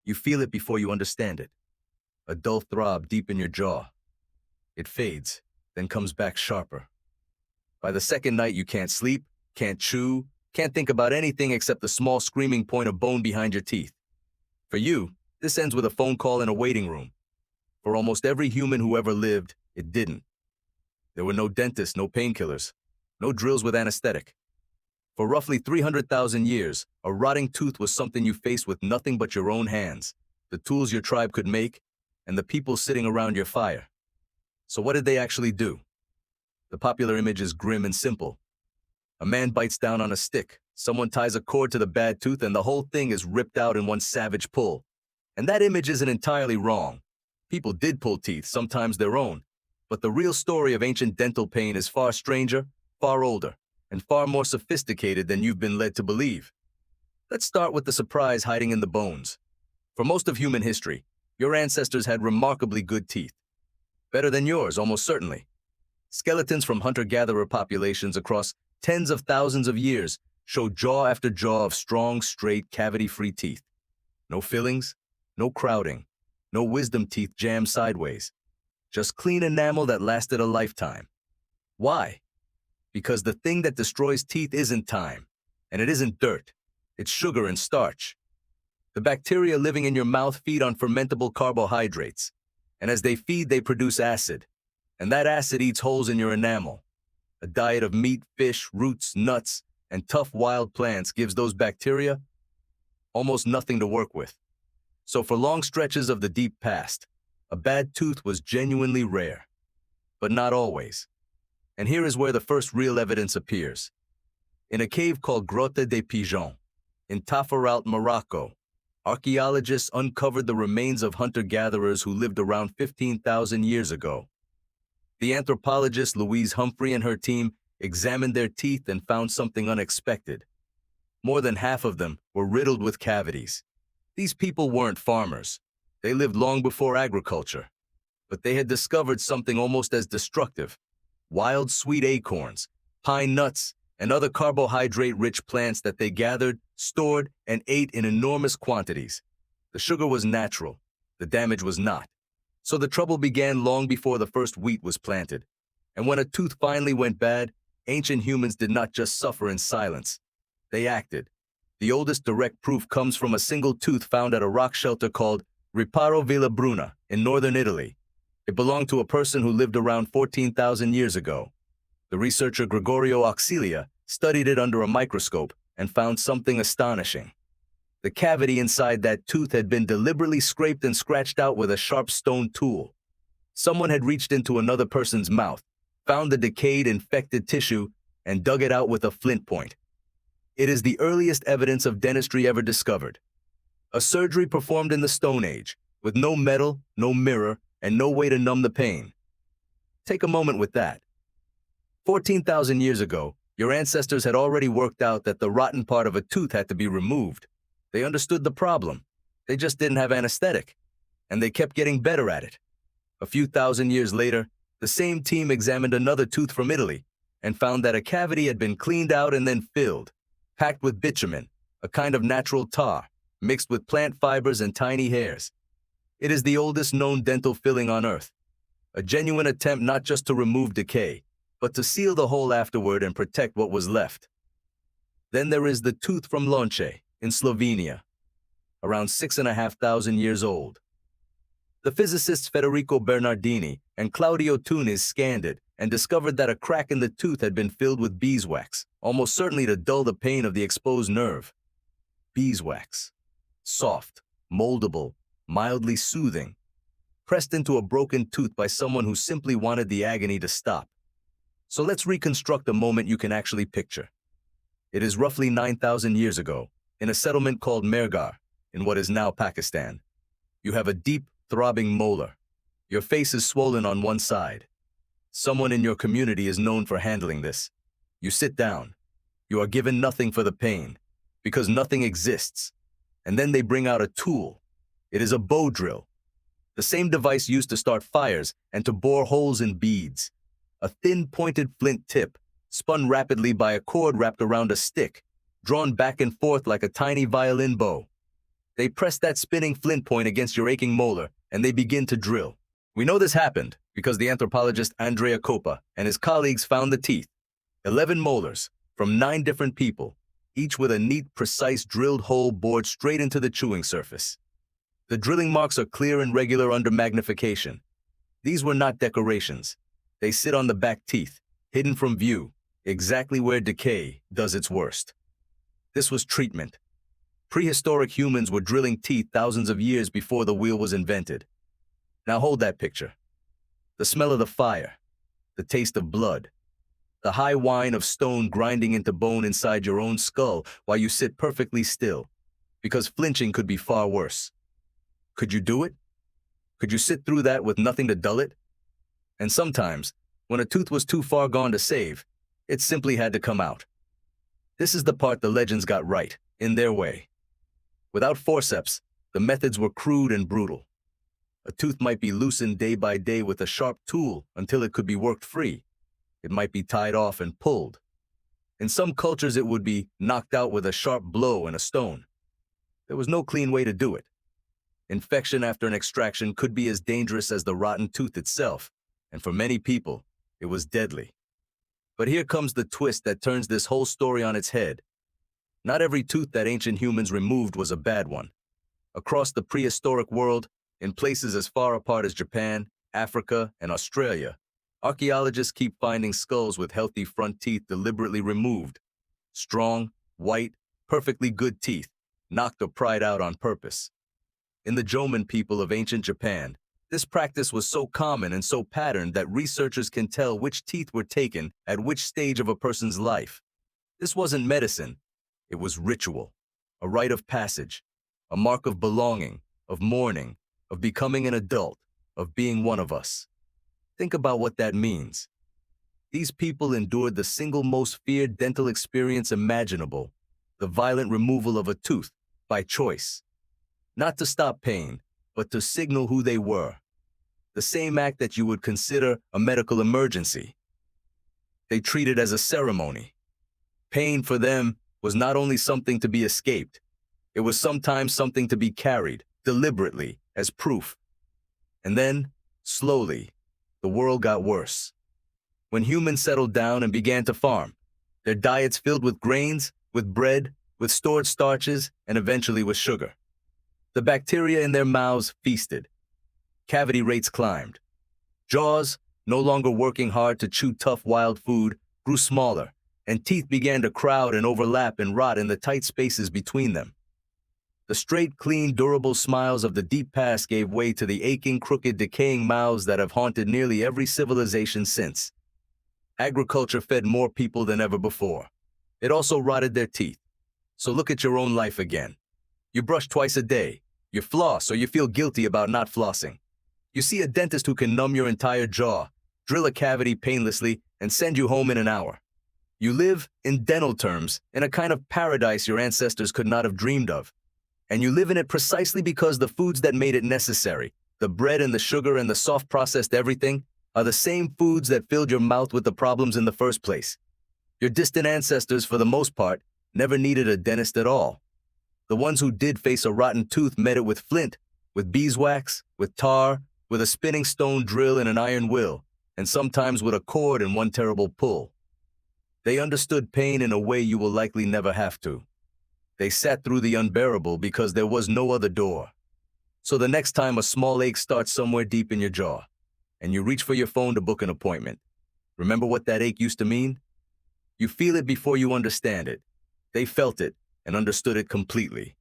You feel it before you understand it. A dull throb deep in your jaw. It fades, then comes back sharper. By the second night, you can't sleep, can't chew, can't think about anything except the small screaming point of bone behind your teeth. For you, this ends with a phone call in a waiting room. For almost every human who ever lived, it didn't. There were no dentists, no painkillers, no drills with anesthetic. For roughly 300,000 years, a rotting tooth was something you faced with nothing but your own hands, the tools your tribe could make, and the people sitting around your fire. So what did they actually do? The popular image is grim and simple. A man bites down on a stick, someone ties a cord to the bad tooth, and the whole thing is ripped out in one savage pull. And that image isn't entirely wrong. People did pull teeth, sometimes their own. But the real story of ancient dental pain is far stranger, far older, and far more sophisticated than you've been led to believe. Let's start with the surprise hiding in the bones. For most of human history, your ancestors had remarkably good teeth. Better than yours, almost certainly. Skeletons from hunter-gatherer populations across tens of thousands of years show jaw after jaw of strong, straight, cavity-free teeth. No fillings, no crowding, no wisdom teeth jammed sideways. Just clean enamel that lasted a lifetime. Why? Because the thing that destroys teeth isn't time, and it isn't dirt. It's sugar and starch. The bacteria living in your mouth feed on fermentable carbohydrates, and as they feed, they produce acid, and that acid eats holes in your enamel. A diet of meat, fish, roots, nuts, and tough wild plants gives those bacteria almost nothing to work with. So for long stretches of the deep past, a bad tooth was genuinely rare, but not always. And here is where the first real evidence appears. In a cave called Grotte des Pigeons, in Tafaralt, Morocco, archaeologists uncovered the remains of hunter-gatherers who lived around 15,000 years ago. The anthropologist Louise Humphrey and her team examined their teeth and found something unexpected. More than half of them were riddled with cavities. These people weren't farmers. They lived long before agriculture. But they had discovered something almost as destructive: wild sweet acorns, pine nuts, and other carbohydrate-rich plants that they gathered, stored, and ate in enormous quantities. The sugar was natural. The damage was not. So the trouble began long before the first wheat was planted. And when a tooth finally went bad, ancient humans did not just suffer in silence. They acted. The oldest direct proof comes from a single tooth found at a rock shelter called Riparo Villa Bruna in northern Italy. It belonged to a person who lived around 14,000 years ago. The researcher Gregorio Auxilia studied it under a microscope and found something astonishing. The cavity inside that tooth had been deliberately scraped and scratched out with a sharp stone tool. Someone had reached into another person's mouth, found the decayed, infected tissue, and dug it out with a flint point. It is the earliest evidence of dentistry ever discovered. A surgery performed in the Stone Age, with no metal, no mirror, and no way to numb the pain. Take a moment with that. 14,000 years ago, your ancestors had already worked out that the rotten part of a tooth had to be removed. They understood the problem. They just didn't have anesthetic, and they kept getting better at it. A few thousand years later, the same team examined another tooth from Italy and found that a cavity had been cleaned out and then filled, packed with bitumen, a kind of natural tar, mixed with plant fibers and tiny hairs. It is the oldest known dental filling on Earth, a genuine attempt not just to remove decay, but to seal the hole afterward and protect what was left. Then there is the tooth from Lonce in Slovenia, around 6,500 years old. The physicists Federico Bernardini and Claudio Tunis scanned it and discovered that a crack in the tooth had been filled with beeswax, almost certainly to dull the pain of the exposed nerve. Beeswax. Soft, moldable, mildly soothing, pressed into a broken tooth by someone who simply wanted the agony to stop. So let's reconstruct a moment you can actually picture. It is roughly 9,000 years ago, in a settlement called Mehrgarh, in what is now Pakistan. You have a deep, throbbing molar. Your face is swollen on one side. Someone in your community is known for handling this. You sit down. You are given nothing for the pain, because nothing exists. And then they bring out a tool. It is a bow drill, the same device used to start fires and to bore holes in beads. A thin, pointed flint tip, spun rapidly by a cord wrapped around a stick, drawn back and forth like a tiny violin bow. They press that spinning flint point against your aching molar, and they begin to drill. We know this happened because the anthropologist Andrea Coppa and his colleagues found the teeth, 11 molars, from 9 different people, each with a neat, precise drilled hole bored straight into the chewing surface. The drilling marks are clear and regular under magnification. These were not decorations. They sit on the back teeth, hidden from view, exactly where decay does its worst. This was treatment. Prehistoric humans were drilling teeth thousands of years before the wheel was invented. Now hold that picture. The smell of the fire, the taste of blood, the high whine of stone grinding into bone inside your own skull while you sit perfectly still, because flinching could be far worse. Could you do it? Could you sit through that with nothing to dull it? And sometimes, when a tooth was too far gone to save, it simply had to come out. This is the part the legends got right, in their way. Without forceps, the methods were crude and brutal. A tooth might be loosened day by day with a sharp tool until it could be worked free. It might be tied off and pulled. In some cultures, it would be knocked out with a sharp blow and a stone. There was no clean way to do it. Infection after an extraction could be as dangerous as the rotten tooth itself, and for many people, it was deadly. But here comes the twist that turns this whole story on its head. Not every tooth that ancient humans removed was a bad one. Across the prehistoric world, in places as far apart as Japan, Africa, and Australia, archaeologists keep finding skulls with healthy front teeth deliberately removed. Strong, white, perfectly good teeth, knocked or pried out on purpose. In the Jomon people of ancient Japan, this practice was so common and so patterned that researchers can tell which teeth were taken at which stage of a person's life. This wasn't medicine. It was ritual, a rite of passage, a mark of belonging, of mourning, of becoming an adult, of being one of us. Think about what that means. These people endured the single most feared dental experience imaginable, the violent removal of a tooth, by choice. Not to stop pain, but to signal who they were. The same act that you would consider a medical emergency. They treated it as a ceremony. Pain for them was not only something to be escaped, it was sometimes something to be carried, deliberately, as proof. And then, slowly, the world got worse. When humans settled down and began to farm, their diets filled with grains, with bread, with stored starches, and eventually with sugar. The bacteria in their mouths feasted. Cavity rates climbed. Jaws, no longer working hard to chew tough wild food, grew smaller, and teeth began to crowd and overlap and rot in the tight spaces between them. The straight, clean, durable smiles of the deep past gave way to the aching, crooked, decaying mouths that have haunted nearly every civilization since. Agriculture fed more people than ever before. It also rotted their teeth. So look at your own life again. You brush twice a day. You floss or you feel guilty about not flossing. You see a dentist who can numb your entire jaw, drill a cavity painlessly, and send you home in an hour. You live, in dental terms, in a kind of paradise your ancestors could not have dreamed of. And you live in it precisely because the foods that made it necessary, the bread and the sugar and the soft processed everything, are the same foods that filled your mouth with the problems in the first place. Your distant ancestors, for the most part, never needed a dentist at all. The ones who did face a rotten tooth met it with flint, with beeswax, with tar, with a spinning stone drill and an iron will, and sometimes with a cord and one terrible pull. They understood pain in a way you will likely never have to. They sat through the unbearable because there was no other door. So the next time a small ache starts somewhere deep in your jaw, and you reach for your phone to book an appointment, remember what that ache used to mean? You feel it before you understand it. They felt it and understood it completely.